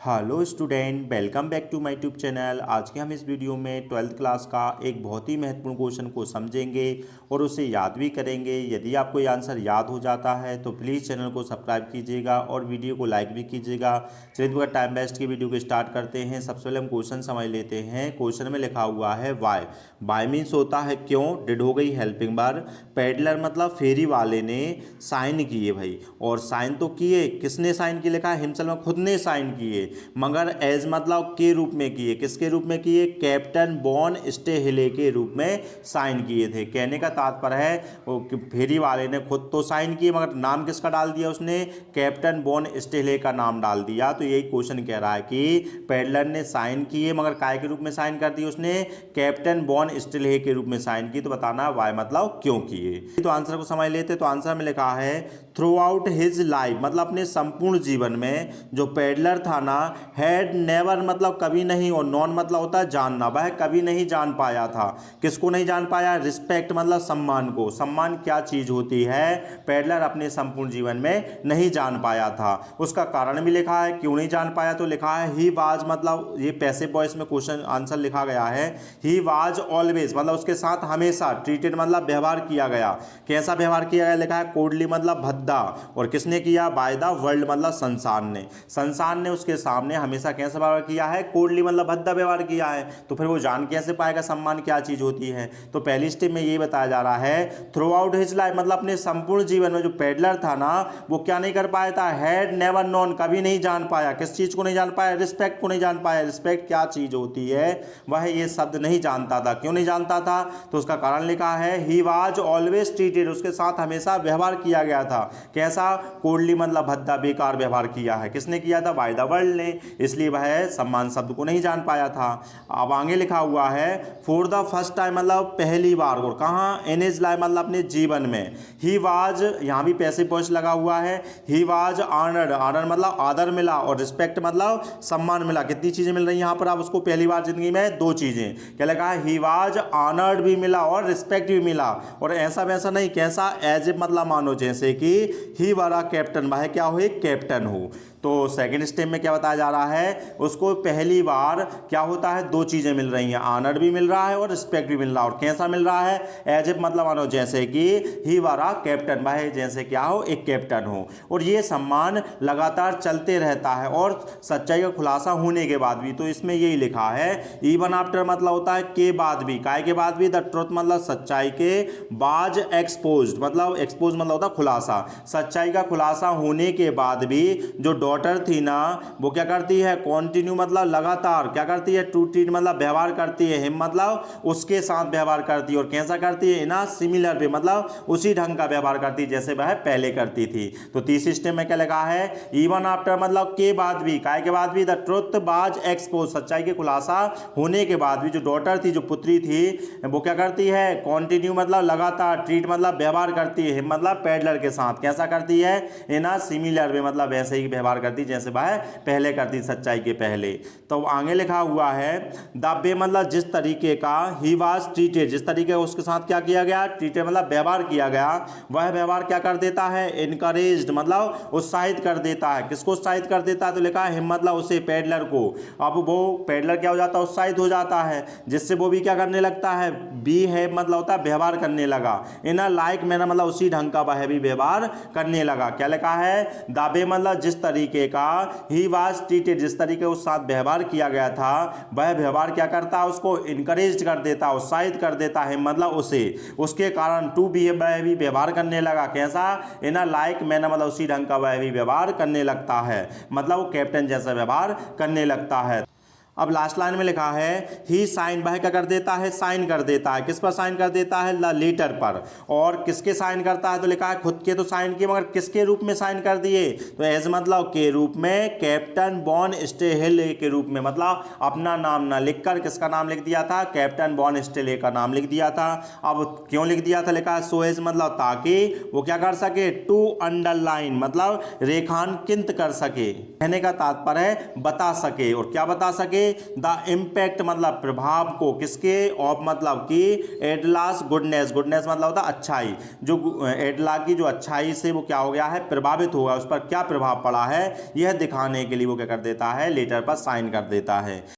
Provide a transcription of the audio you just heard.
Hello student, welcome back to my YouTube channel. आज के हम इस वीडियो में 12th क्लास का एक बहुत ही महत्वपूर्ण क्वेश्चन को समझेंगे और उसे याद भी करेंगे। यदि आपको ये आंसर याद हो जाता है तो प्लीज़ चैनल को सब्सक्राइब कीजिएगा और वीडियो को लाइक भी कीजिएगा। चलिए बगैर टाइम वेस्ट के वीडियो को स्टार्ट करते हैं। सबसे पहले हम क्वेश्चन समझ लेते हैं। क्वेश्चन में लिखा हुआ है वाई। वाई मीन्स होता है क्यों। डिड हो गई हेल्पिंग वर्ब। पेडलर मतलब फेरी वाले ने साइन किए भाई, और साइन तो किए, किसने साइन किए लिखा है हिमसेल्फ में, खुद ने साइन किए, मगर एज मतलब के रूप में किए। किसके रूप में किए? कैप्टन बॉन स्टेहले के रूप में साइन किए थे। कहने का तात्पर्य है वो फेरी वाले ने खुद तो साइन किए, मगर नाम किसका डाल दिया उसने? कैप्टन बॉन स्टेहले का नाम डाल दिया। तो यही क्वेश्चन कह रहा है कि पेडलर ने साइन किए, मगर काय के रूप में साइन कर दिए उसने? कैप्टन बॉन स्टेहले के रूप में साइन की। तो बताना वाई मतलब क्यों किए। तो आंसर को समझ लेते। तो आंसर में लिखा है थ्रू आउट हिज लाइफ मतलब अपने संपूर्ण जीवन में जो पेडलर था ना, हैड नेवर मतलब कभी नहीं, और नॉन मतलब होता है जानना, वह कभी नहीं जान पाया था। किसको नहीं जान पाया? रिस्पेक्ट मतलब सम्मान को। सम्मान क्या चीज होती है, पेडलर अपने संपूर्ण जीवन में नहीं जान पाया था। उसका कारण भी लिखा है क्यों नहीं जान पाया। तो लिखा है ही वाज मतलब ये पैसिव वॉइस में क्वेश्चन आंसर लिखा गया है। ही वाज ऑलवेज मतलब उसके साथ हमेशा, ट्रीटेड मतलब व्यवहार किया गया। कैसा व्यवहार किया गया? लिखा है कोडली मतलब भद्दा। और किसने किया? बाय द वर्ल्ड मतलब संसार ने। संसार ने उसके सामने हमेशा कैसा व्यवहार किया है? कोडली मतलब भद्दा व्यवहार किया है। तो फिर वो जान कैसे पाएगा सम्मान क्या चीज होती है? तो पहली स्टेप में ये बताया जा रहा है थ्रू आउट हिज लाइफ मतलब अपने संपूर्ण जीवन में जो पेडलर था ना, वो क्या नहीं कर पाया था? हैड नेवर नोन कभी नहीं जान पाया। किस चीज को नहीं जान पाया? रिस्पेक्ट को नहीं जान पाया। रिस्पेक्ट क्या चीज होती है वह ये शब्द नहीं जानता था। क्यों नहीं जानता था? तो उसका कारण लिखा है ही वाज ऑलवेज ट्रीटेड, उसके साथ हमेशा व्यवहार किया गया था। कैसा? कोडली मतलब भद्दा, बेकार व्यवहार किया है। किसने किया था? बाय द वर्ल्ड ने। इसलिए वह सम्मान शब्द को नहीं जान पाया था। अब आगे लिखा हुआ है फॉर द फर्स्ट टाइम मतलब पहली बार, और कहाँ? इन हिज लाइफ मतलब अपने जीवन में। ही वाज, यहाँ भी पैसिव वॉइस लगा हुआ है। ही वाज ऑनर्ड, ऑनर मतलब आदर मिला, और रिस्पेक्ट मतलब सम्मान मिला। कितनी चीजें मिल रही हैं यहाँ पर? आप उसको पहली बार जिंदगी में दो चीजें क्या लगा है? ही वाज ऑनर्ड भी मिला और रिस्पेक्ट भी मिला। और ऐसा वैसा नहीं, कैसा? एज ए मतलब मानो जैसे कि ही वाला कैप्टन, वह क्या हो? एक कैप्टन हो। तो सेकंड स्टेप में क्या बताया जा रहा है? उसको पहली बार क्या होता है? दो चीजें मिल रही हैं, ऑनर भी मिल रहा है और रिस्पेक्ट भी मिल रहा है। और कैसा मिल रहा है? एज ए मतलब मानो जैसे कि ही वाला कैप्टन, वह जैसे क्या हो? एक कैप्टन हो। और ये सम्मान लगातार चलते रहता है और सच्चाई का खुलासा होने के बाद भी। तो इसमें यही लिखा है इवन आफ्टर मतलब होता है के बाद भी, काय के बाद भी, द ट्रुथ मतलब सच्चाई के, बाज एक्सपोज मतलब एक्सपोज मतलब होता है खुलासा, सच्चाई का खुलासा होने के बाद भी जो डॉटर थी ना, वो क्या करती है? कॉन्टिन्यू मतलब लगातार क्या करती है? टू ट्रीट मतलब व्यवहार करती है, हिम मतलब उसके साथ व्यवहार करती है। और कैसा करती है? ना सिमिलर वे मतलब उसी ढंग का व्यवहार करती है जैसे वह पहले करती थी। तो तीसरे स्टेप में क्या लगा है? इवन आफ्टर मतलब के बाद भी, काय के बाद भी, द ट्रुथ बाज एक्सपोज सच्चाई के खुलासा होने के बाद भी जो डॉटर थी, जो पुत्री थी, वो क्या करती है? कॉन्टिन्यू मतलब लगातार, ट्रीट मतलब व्यवहार करती है, हिम मतलब पेडलर के साथ कैसा करती है? ना सिमिलर वे मतलब वैसे ही व्यवहार करती जैसे वह पहले करती, सच्चाई के पहले। तो आगे लिखा हुआ है द वे मतलब जिस तरीके का ही वाज ट्रीटेड, जिस तरीके उसके साथ क्या किया गया? ट्रीटेड मतलब व्यवहार किया गया। वह व्यवहार क्या कर देता है? इनकरेज्ड मतलब उत्साहित कर देता है। किसको उत्साहित कर देता है? तो लिखा है हिम मतलब उसे, पेडलर को। अब वो पेडलर क्या हो जाता है? उत्साहित हो जाता है, जिससे वो भी क्या करने लगता है? बी है मतलब होता है व्यवहार करने लगा। इन लाइक मैंने मतलब उसी ढंग का वह भी व्यवहार करने लगा। क्या लिखा है? दावे मतलब जिस तरीके का ही वाज ट्रीटेड, जिस तरीके उस साथ व्यवहार किया गया था, वह व्यवहार क्या करता है? उसको इनकरेज कर देता, उत्साहित कर देता है मतलब उसे। उसके कारण टू बी वह भी व्यवहार करने लगा। कैसा? इन लाइक मैंने मतलब उसी ढंग का वह भी व्यवहार करने लगता है, मतलब वो कैप्टन जैसा व्यवहार करने लगता है। अब लास्ट लाइन में लिखा है ही साइन, वह क्या कर देता है? साइन कर देता है। किस पर साइन कर देता है? द लेटर पर। और किसके साइन करता है? तो लिखा है खुद के तो साइन किए, मगर किसके रूप में साइन कर दिए? तो एज मतलब के रूप में, कैप्टन बॉन स्टेहले के रूप में, मतलब अपना नाम ना लिखकर किसका नाम लिख दिया था? कैप्टन बॉन स्टेहले का नाम लिख दिया था। अब क्यों लिख दिया था? लिखा है सो एज मतलब ताकि वो क्या कर सके? टू अंडरलाइन मतलब रेखांकित कर सके। कहने का तात्पर्य है बता सके। और क्या बता सके? द इम्पैक्ट मतलब प्रभाव को, किसके, ऑफ मतलब कि एडलास गुडनेस, गुडनेस मतलब होता है अच्छाई, जो एडला की जो अच्छाई से वो क्या हो गया है, प्रभावित हुआ, उस पर क्या प्रभाव पड़ा है, यह दिखाने के लिए वो क्या कर देता है, लेटर पर साइन कर देता है।